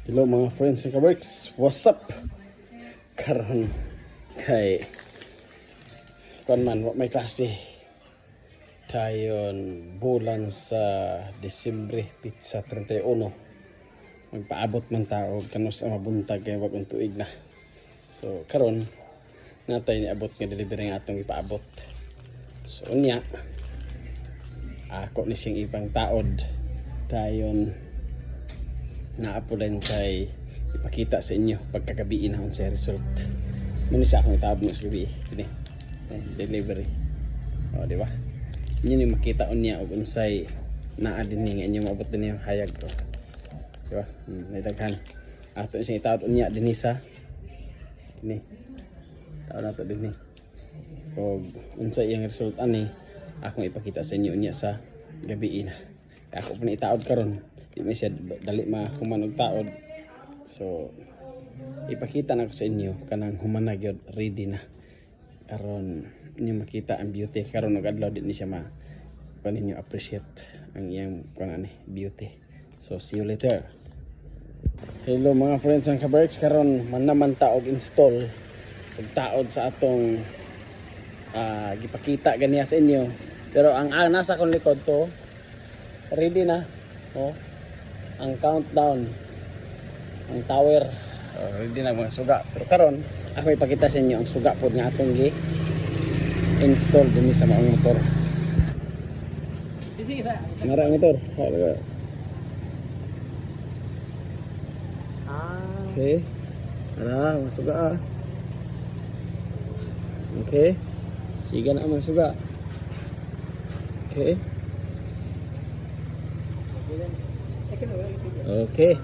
Hello mga friends and kaworks, what's up? Karon kay kuan man wa may klase tayon bulan sa Disyembre pizza 31. Magpaabot man tao kanos ang mabuntag kay wag ang tuig na. So karon natay niabot nga delivery nga atong ipaabot. So unya ako ni sing ibang taod tayon naapulan kay ipakita sa inyo pagkagabiin na sa result. Muna siya akong itabog na sa gabi. Ini, delivery. O, di ba? Inyo ni makita niya og unsay naa din nga inyo maabot din yung hayag to. Di ba? Naitaghan. Ato sing itawod niya din sa ini. Tawod na to din ni. Og unsay iyang result ani akong ipakita sa inyo niya sa gabi na. Ako pa ni itaod karon. Di may siya dali mahuman og taod. So ipakita na ko sa inyo kanang human na gyud ready na karon inyo makita ang beauty karon og adlaw din ni siya ma paninyo appreciate ang iyang kanang beauty. So see you later. Hello mga friends and kaberks, karon man naman ta og install og taod sa atong gipakita ganiya sa inyo. Pero ang nasa kong likod to ready na. Oh, ang countdown, ang tower, ready na mga suga. Pero karon ako ipakita sa inyo ang suga pod nga atong gi-install din sa maong motor. Mara motor. Okay. Ara, masuga ah. Okay. Siga na man suga. Okay. Okay.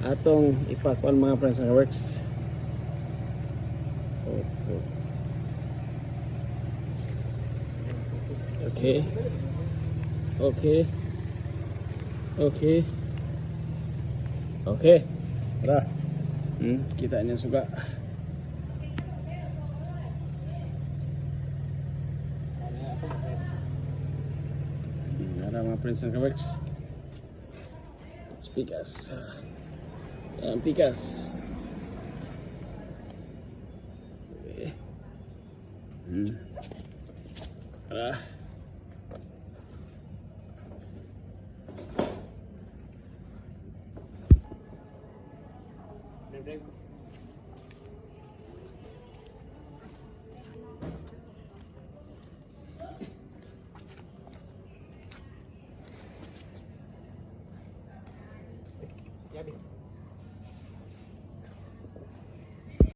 Atong ipakuan mga friends and works. Okay. Okay. Okay. Okay. Tara. Kita niya suga. Ada mga friends and works. Pikas. Yan, pikas. Okay. Tara. Jadi